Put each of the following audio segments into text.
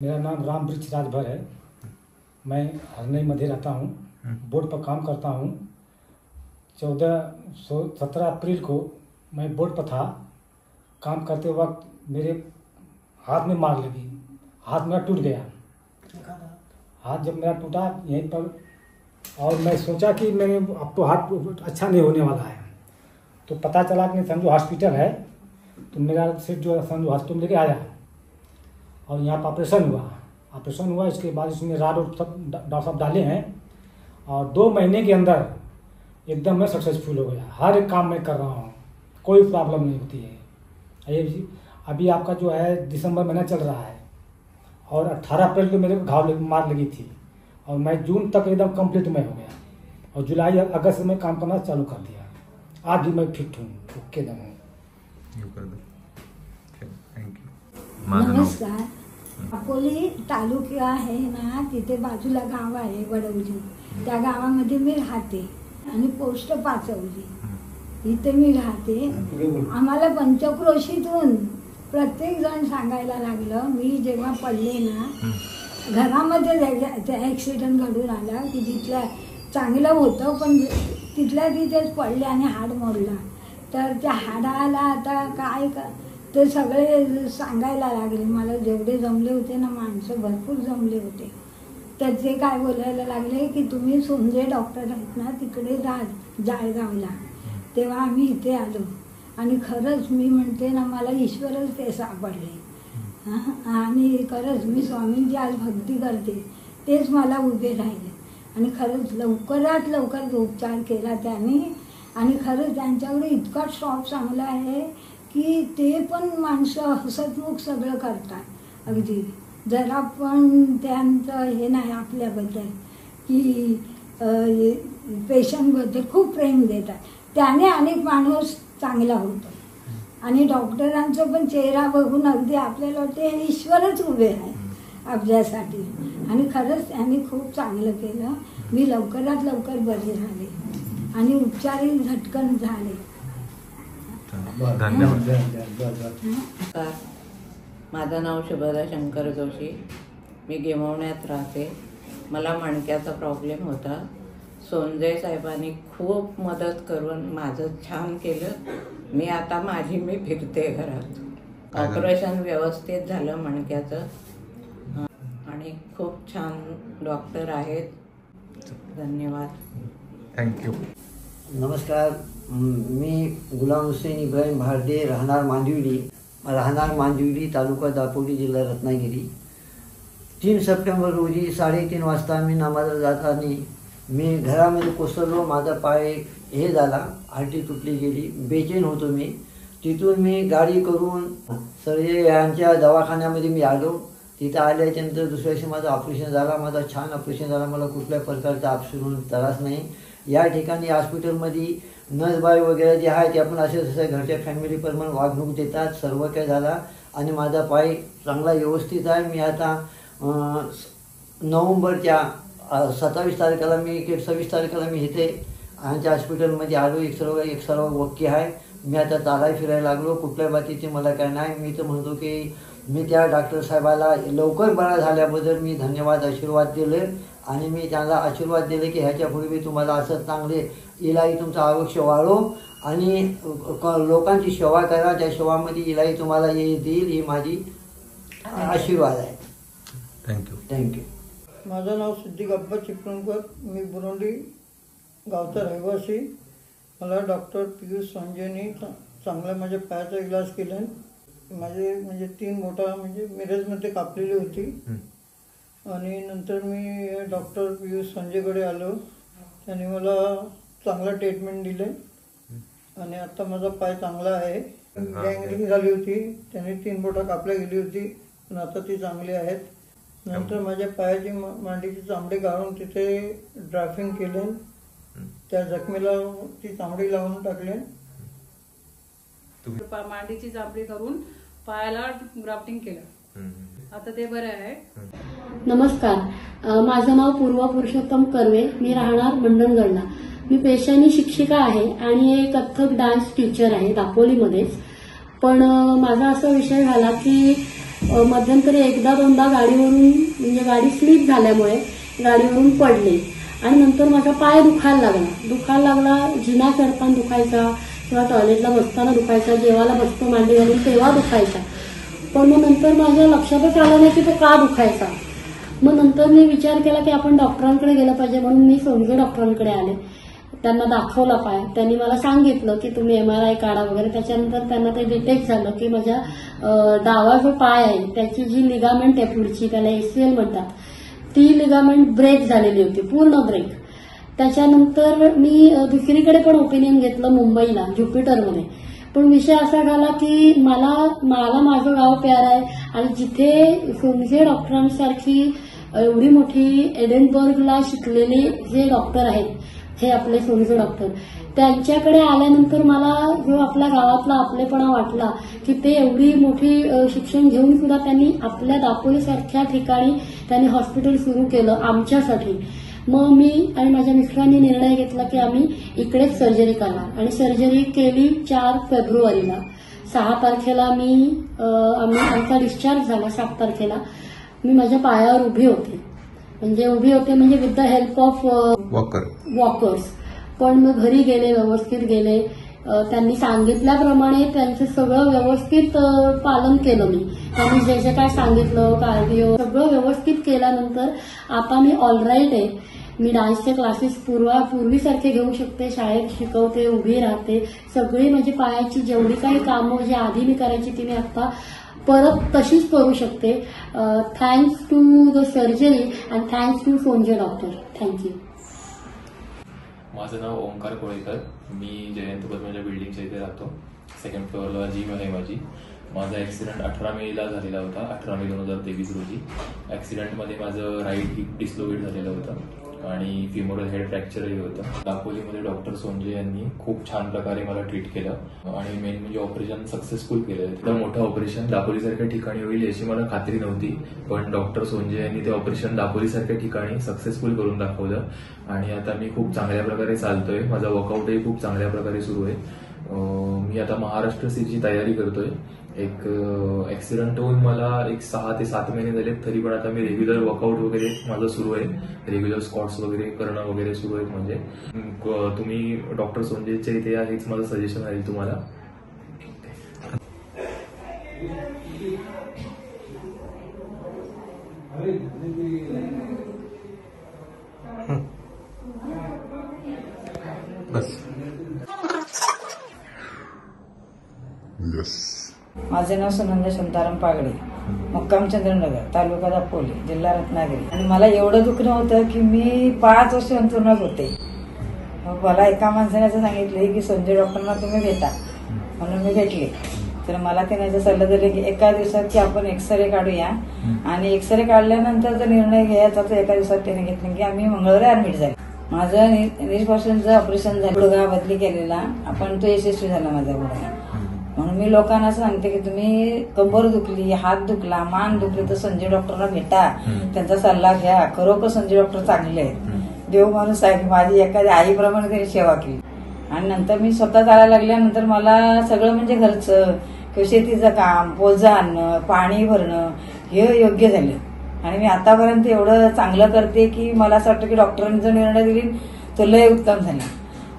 मेरा नाम रामवृक्ष राजभर है। मैं हरनई मध्य रहता हूँ, बोर्ड पर काम करता हूँ। 17 अप्रैल को मैं बोर्ड पर था। काम करते वक्त मेरे हाथ में मार लगी, हाथ मेरा टूट गया। हाथ जब मेरा टूटा यहीं पर, और मैं सोचा कि मैंने अब तो हाथ अच्छा नहीं होने वाला है, तो पता चला कि संजू हॉस्पिटल है, तो मेरा सिर्फ जो संजू हॉस्पिटल लेके आया और यहाँ पर ऑपरेशन हुआ। इसके बाद इसमें राड और सब डॉक्टर साहब डाले हैं और 2 महीने के अंदर एकदम मैं सक्सेसफुल हो गया। हर एक काम मैं कर रहा हूँ, कोई प्रॉब्लम नहीं होती है। अभी आपका जो है दिसंबर महीना चल रहा है और 18 अप्रैल को मेरे को घाव मार लगी थी और मैं जून तक एकदम कंप्लीट में हो गया और जुलाई अगस्त में काम करना चालू कर दिया। आज भी मैं फिट हूँ, ओके दम हूँ। नमस्कार। अकोले तालुका आहे ना, तिथे बाजूला गाव आहे वडवली, त्या गावामध्ये मी राहते आणि पोस्ट पाचवली इथे मी राहते। आम्हाला पंचक्रोशीतून प्रत्येक जण सांगायला लागलं, मी जेव्हा पडले ना घरामध्ये ऍक्सिडेंट घडून आला की तिथल्या चांगलं होतं पण तिथल्या तिथेच पडले आणि हाड मोडला। तर त्या हाडाला आता काय ते सगळे सांगायला लागले। मला जेवढे जमले होते ना, माणसं भरपूर जमले होते, तर ते काय बोलायला लागले की तुम्ही सोंजे डॉक्टर आहेत ना, तिकडे जा जाळगावला। तेव्हा आम्ही इथे आलो आणि खरंच मी म्हणते ना, मला ईश्वरच ते सापडले। आणि खरंच मी स्वामींची आज भक्ती करते, तेच मला उभे राहिले आणि खरंच लवकरात लवकर उपचार केला त्यांनी। आणि खरंच त्यांच्याकडे इतका स्टॉफ चांगला आहे की ते पण माणसं हसतमुख सगळं करतात। अगदी जरा पण त्यांचं हे नाही आपल्याबद्दल की पेशंटबद्दल खूप प्रेम देतात। त्याने अनेक माणूस चांगला होतो आणि डॉक्टरांचं पण चेहरा बघून अगदी आपल्याला वाटते ईश्वरच उभे आहे आपल्यासाठी। आणि खरंच त्यांनी खूप चांगलं केलं। मी लवकरात लवकर बरी झाले आणि उपचारही झटकन झाले। धन्यवाद। माझं नाव शुभदा शंकर जोशी, मी गेमवण्यात राहते। मला मणक्याचा प्रॉब्लेम होता। सोंजे साहेबांनी खूप मदत करून माझं छान केलं। मी आता मी फिरते घरात। ऑपरेशन व्यवस्थित झालं मणक्याचं आणि खूप छान डॉक्टर आहेत। धन्यवाद। थँक्यू। नमस्कार, मी गुलाम हुसेन इब्राहिम भारदे, राहणार मांदिवली, तालुका दापोली, जिल्हा रत्नागिरी। 3 सप्टेंबर रोजी 3:30 वाजता मी नामाला जाताना मी घरामध्ये कोसळलो। माझा पाय हे झाला, हड्डी तुटली गेली, बेचैन होतो मी। तिथून मी गाडी करून सर्जे यांच्या दवाखान्यामध्ये मी आलो। तिथं आल्याच्यानंतर दुसऱ्या दिवशी माझं ऑपरेशन झाला। माझा छान ऑपरेशन झाला, मला कुठल्या प्रकारचा आपसून त्रास नाही। या ठिकाणी हॉस्पिटलमध्ये नर्सबाई वगैरे जे आहे ते आपण असे तसे घरच्या फॅमिलीप्रमाणे वागणूक देतात। सर्व काही झाला आणि माझा पाय चांगला व्यवस्थित आहे। मी आता नोव्हेंबरच्या 27 तारखेला 26 तारखेला मी इथे आमच्या हॉस्पिटलमध्ये आलो। एक सर्व ओके आहे। मी आता चालाय फिरायला लागलो, कुठल्या बाबतीचे मला काय नाही। मी तर म्हणतो की मी त्या डॉक्टर साहेबाला लवकर बरा झाल्याबद्दल मी धन्यवाद आशीर्वाद दिले आणि मी त्यांना आशीर्वाद दिले की ह्याच्या पुढे मी तुम्हाला असं चांगले इलाही तुमचं आयुष्य वाढो आणि लोकांची सेवा करा। त्या सेवामध्ये इलाही तुम्हाला देईल, ही माझी आशीर्वाद आहे। थँक्यू। माझं नाव सिद्दीक अब्बा चिपळूणकर, मी बुरोंडी गावचा रहिवासी। मला डॉक्टर पियुष संजयनी चांगला माझ्या पायाचा इलाज केला। माझे 3 बोटा मिरजमध्ये कापलेली होती आणि नंतर मी डॉक्टर पियुष संजयकडे आलो। त्यांनी मला चांगला ट्रीटमेंट दिले आणि आता माझा पाय चांगला आहे। गँग्रीन झाली होती, त्यांनी 3 बोटा कापल्या गेली होती, पण आता ती चांगली आहेत। नंतर माझ्या पायाची मांडीची चामडी काढून तिथे ड्राफिंग केले, त्या जखमेला ती चामडी लावून टाकले। मांडीची चामडी करून पायाला ग्राफ्टिंग केलं, आता ते बरे आहे। नमस्कार, माझं नाव पूर्वा पुरुषोत्तम कर्वे, मी राहणार मंडणगडला। मी पेशाने शिक्षिका आहे आणि एक कथ्थक डान्स टीचर आहे दापोलीमध्येच। पण माझा असा विषय झाला की मध्यंतरी एकदा दोनदा गाडीवरून म्हणजे गाडी स्लिप झाल्यामुळे गाडीवरून पडले आणि नंतर माझा पाय दुखायला लागला. जिना चढताना दुखायचा किंवा टॉयलेटला बसताना दुखायचा, जेवायला बसतो मांडी घालून तेव्हा दुखायचा. पण मग नंतर माझ्या लक्षातच आलं नाही की तो का दुखायचा. मग नंतर मी विचार केला की आपण डॉक्टरांकडे गेलं पाहिजे, म्हणून मी सोनगे डॉक्टरांकडे आले. त्यांना दाखवला पाय. त्यांनी मला सांगितलं की तुम्ही MRI काढा वगैरे. त्याच्यानंतर त्यांना ते डिटेक्ट झालं की माझ्या डावा जो पाय आहे त्याची जी लिगामेंट आहे पुढची, त्याला ACL म्हणतात, ती लिगामेंट ब्रेक झालेली होती, पूर्ण ब्रेक. त्याच्यानंतर मी दुसरीकडे पण ओपिनियन घेतलं मुंबईला, ज्युपिटरमध्ये. पण विषय असा झाला की मला माझं गाव प्यार आहे आणि जिथे सोनगे डॉक्टरांसारखी एवढी मोठी एडिनबर्गला शिकलेले जे डॉक्टर आहेत, हे आपले सोनगे डॉक्टर, त्यांच्याकडे आल्यानंतर मला जो आपल्या गावातला आपलेपणा वाटला की ते एवढी मोठी शिक्षण घेऊन सुद्धा त्यांनी आपल्या दापोलीसारख्या ठिकाणी त्यांनी हॉस्पिटल सुरू केलं आमच्यासाठी. मग मी आणि माझ्या मिस्टरांनी निर्णय घेतला की आम्ही इकडेच सर्जरी करणार आणि सर्जरी केली 4 फेब्रुवारीला. 6 तारखेला आमचा डिस्चार्ज झाला. 7 तारखेला मी माझ्या पायावर उभी होते म्हणजे with the help of walkers. पण मग घरी गेले, व्यवस्थित गेले. त्यांनी सांगितल्याप्रमाणे त्यांचं सगळं व्यवस्थित पालन केलं मी. त्यांनी जे जे काय सांगितलं, कार्डिओ सगळं व्यवस्थित केल्यानंतर आता मी ऑलराईट आहे. मी डान्सचे क्लासेस पूर्वीसारखे घेऊ शकते, शाळेत शिकवते, उभी राहते. सगळी माझी पायाची जेवढी काही कामं जी आधी मी करायची ती मी आता परत तशीच करू शकते. Thanks to the surgery and thanks to Songe doctor. Thank you. माझं नाव ओंकार कोळेकर. मी जयंत बदमाच्या बिल्डिंगच्या इथे राहतो. 2nd फ्लोअरला जिम आहे माझी. माझा ॲक्सिडेंट 18 मेला झालेला होता, 18 मे 2023 रोजी. ॲक्सिडेंटमध्ये माझं राईट हिप डिस्लोकेट झालेलं होतं आणि फिमोरल हेड फ्रॅक्चरही होतं. दापोलीमध्ये डॉक्टर सोनजे यांनी खूप छान प्रकारे मला ट्रीट केलं आणि मेन म्हणजे ऑपरेशन सक्सेसफुल केलं. इतकं मोठं ऑपरेशन दापोलीसारख्या ठिकाणी होईल याची मला खात्री नव्हती, पण डॉक्टर सोनजे यांनी ते ऑपरेशन दापोलीसारख्या ठिकाणी सक्सेसफुल करून दाखवलं आणि आता मी खूप चांगल्या प्रकारे चालतोय. माझा वर्कआउटही खूप चांगल्या प्रकारे सुरू आहे. मी आता महाराष्ट्र सीची तयारी करतोय. एक ॲक्सिडेंट होऊन मला 6 ते 7 महिने झाले, तरी पण आता मी रेग्युलर वर्कआउट वगैरे माझं सुरू आहे. रेग्युलर स्क्वॉट्स वगैरे करणं वगैरे सुरू आहे. म्हणजे तुम्ही डॉक्टर सोनजेच्या इथे या, हेच माझं सजेशन राहील तुम्हाला. माझे नाव सुनंदा शांताराम पागडे, मुक्काम चंद्रनगर, तालुका दापोली, जिल्हा रत्नागिरी. आणि मला एवढं दुखणं होतं की मी 5 वर्ष अंथरुणात होते. मग मला एका माणसाने असं सांगितले की संजय डॉक्टरांना तुम्ही भेटा, म्हणून मी भेटले. तर मला त्याने सल्ला दिला की एका दिवसात की आपण एक्सरे काढूया आणि एक्सरे काढल्यानंतर जर निर्णय घ्यायचा तर एका दिवसात त्याने घेतलं की आम्ही मंगळवारी ऍडमिट झाले. माझं निष्पाषणचं ऑपरेशन झालं, गुडघा बदली केलेला, आपण तो यशस्वी झाला माझा गुडघा. म्हणून मी लोकांना असं सांगते की तुम्ही कंबर दुखली, हात दुखला, मान दुखली तर संजय डॉक्टरना भेटा, त्यांचा सल्ला घ्या. खरोखर संजय डॉक्टर चांगले आहेत. देव माणूस आहे. माझी एखाद्या आईप्रमाणे त्यांनी सेवा केली. आणि नंतर मी स्वतः चालायला लागल्यानंतर मला सगळं म्हणजे घरचं किंवा शेतीचं काम, पोलचं आणणं, पाणी भरणं हे योग्य झालं. आणि मी आतापर्यंत एवढं चांगलं करते की मला असं वाटतं की डॉक्टरांनी जो निर्णय दिली तो लय उत्तम झाला.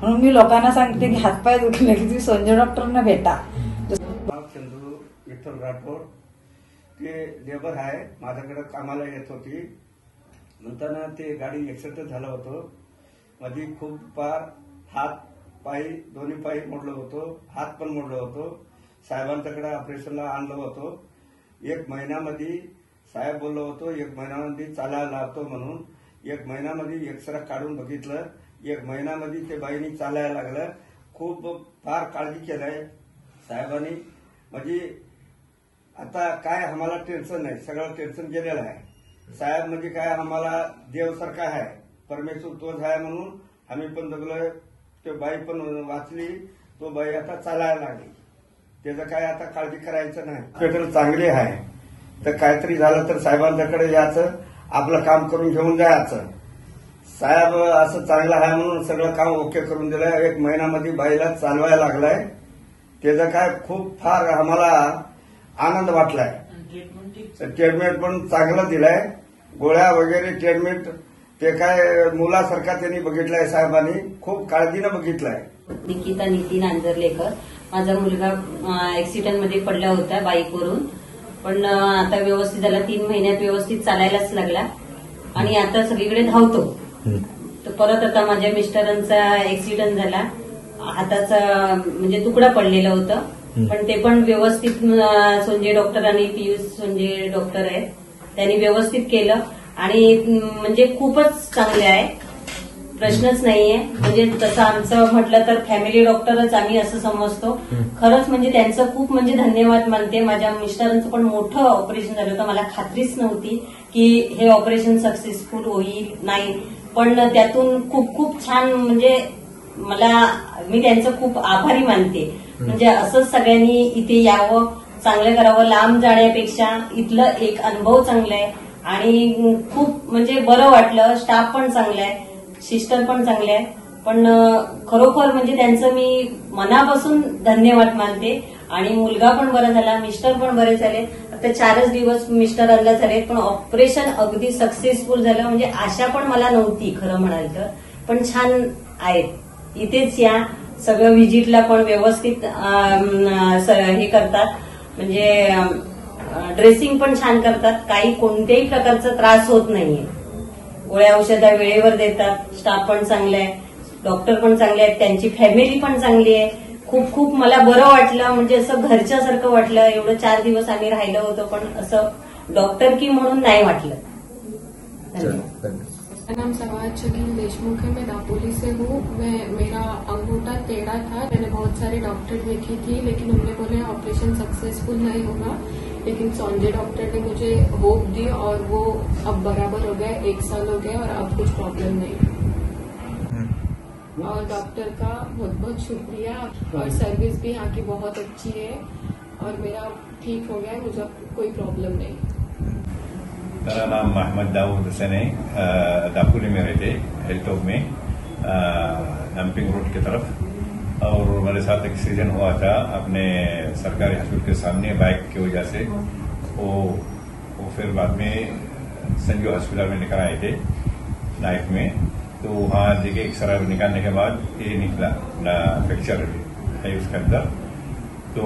म्हणून मी लोकांना सांगते की हातपाय दुखले की तुम्ही संजय डॉक्टरांना भेटा. चंद्रू विठ्ठल राठोड, ते लेबर आहे, माझ्याकडे कामाला येत होती. म्हणताना ते गाडी ऍक्सिडेंट झालं होतं. माझी खूप पार हात पाय दोन्ही पाय मोडलं होतं, हात पण मोडलं होतं. साहेबांच्याकडे ऑपरेशनला आणलं होतं. 1 महिन्यामध्ये साहेब बोललो होतो 1 महिन्यामध्ये चालायला लावतो म्हणून. 1 महिन्यामध्ये एक्सरे काढून बघितलं. 1 महिन्यामध्ये ते बाईनी चालायला लागलं. खूप फार काळजी केलंय साहेबांनी. म्हणजे आता काय आम्हाला टेन्शन नाही, सगळं टेन्शन गेलेलं आहे. साहेब म्हणजे काय आम्हाला देवसारखा आहे, परमेश्वर तोच आहे म्हणून आम्ही पण जगलोय. ते बाई पण वाचली, तो बाई आता चालायला लागली. त्याचं काय आता काळजी करायचं नाही. हॉस्पिटल चांगली आहे, तर काहीतरी झालं तर साहेबांच्याकडे यायचं, आपलं काम करून घेऊन जायचं. साहेब असं चांगलं आहे म्हणून सगळं काम ओके करून दिलंय. 1 महिन्यामध्ये बाईला चालवायला लागलाय. त्याचा काय खूप फार आम्हाला आनंद वाटलाय. ट्रीटमेंट पण चांगलं दिलाय. गोळ्या वगैरे ट्रीटमेंट ते काय मुलासारखा त्यांनी बघितलाय. साहेबांनी खूप काळजीनं बघितलाय. निकिता नितीन आंजरलेकर. माझा मुलगा ऍक्सिडेंटमध्ये पडला होता बाईकवरून, पण आता व्यवस्थित झाला. 3 महिन्यात व्यवस्थित चालायलाच लागला आणि आता सगळीकडे धावतो. तर परत आता माझ्या मिस्टरांचा ऍक्सिडेंट झाला. हाताचा म्हणजे तुकडा पडलेला होता, पण ते पण व्यवस्थित सोंजे डॉक्टर आणि पियुष सोंजे डॉक्टर आहेत, त्यांनी व्यवस्थित केलं आणि म्हणजे खूपच चांगले आहे. प्रश्नच नाहीये. म्हणजे तसं आमचं म्हटलं तर फॅमिली डॉक्टरच आम्ही असं समजतो. खरंच म्हणजे त्यांचं खूप म्हणजे धन्यवाद मानते. माझ्या मिस्टरांचं पण मोठं ऑपरेशन झालं होतं. मला खात्रीच नव्हती की हे ऑपरेशन सक्सेसफुल होईल नाही, पण त्यातून खूप खूप छान म्हणजे मी त्यांचं खूप आभारी मानते. म्हणजे असंच सगळ्यांनी इथे यावं, चांगलं करावं. लांब जाण्यापेक्षा इथलं एक अनुभव चांगला आहे आणि खूप म्हणजे बरं वाटलं. स्टाफ पण चांगला आहे, सिस्टर पण चांगले आहे. पण खरोखर म्हणजे त्यांचं मी मनापासून धन्यवाद मानते. आणि मुलगा पण बरा झाला, मिस्टर पण बरे झाले. आता 4च दिवस मिस्टरांना झाले, पण ऑपरेशन अगदी सक्सेसफुल झालं. म्हणजे आशा पण मला नव्हती खरं म्हणाल तर, पण छान आहेत. इथेच या सगळं व्हिजिटला पण व्यवस्थित हे करतात, म्हणजे ड्रेसिंग पण छान करतात. काही कोणत्याही प्रकारचा त्रास होत नाहीये. गोळ्या औषधा वेळेवर देतात. स्टाफ पण चांगला आहे, डॉक्टर पण चांगले आहेत, त्यांची फॅमिली पण चांगली आहे. खूप खूप मला बरं वाटलं. म्हणजे असं घरच्यासारखं वाटलं. एवढं 4 दिवस आम्ही राहिलो होतो, पण असं डॉक्टर की म्हणून नाही वाटलं. मेरा नाम समाज छगीन देशमुख है. मैं दापोली से हूँ. मेरा अंगूठा टेढ़ा था. मैंने बहुत सारे डॉक्टर देखी थी, लेकिन उन्होंने बोले ऑपरेशन सक्सेसफुल नहीं होगा. लेकिन सोंजे डॉक्टर ने मुझे होप दी और वो अब बराबर हो गया. 1 साल हो गया और अब कुछ प्रॉब्लम नहीं. और डॉक्टर का बहुत बहुत शुक्रिया. और सर्विस भी यहाँ की बहुत अच्छी है और मेरा ठीक हो गया. मुझे कोई प्रॉब्लम नहीं. मेरा नाम मोहम्मद दाऊद हुसैन है. दापोली में रहते हेल्टॉप में, नमपिंग रोड की तरफ. और मेरे साथ एक्सीडेंट हुआ था अपने सरकारी हॉस्पिटल के सामने बाइक की वजह से. वो फिर बाद में संजू हॉस्पिटल में निकल आए थे नाइट में. तो वहाँ देखिए एक्सरे निकालने के बाद ये निकला फ्रैक्चर है उसके अंदर. तो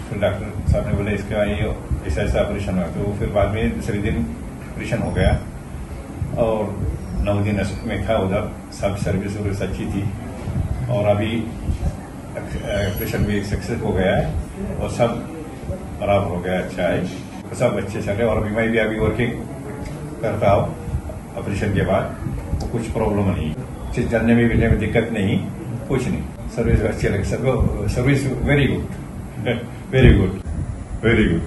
फिर डॉक्टर साहब ने बोला इसका ये ऐसा ऑपरेशन हुआ. तो फिर बाद में दूसरे दिन ऑपरेशन हो गया और 9 दिन में था उधर. सब सर्विस वगैरह अच्छी थी और अभी ऑपरेशन भी सक्सेस हो गया है और सब बराबर हो गया. अच्छा है, सब अच्छे चले. और अभी मैं भी अभी वर्किंग करता हूँ ऑपरेशन के बाद. कुछ प्रॉब्लम नहीं, चलने में मिलने में दिक्कत नहीं, कुछ नहीं. सर्विस अच्छी लगी सबको. Service very good, very good, very good.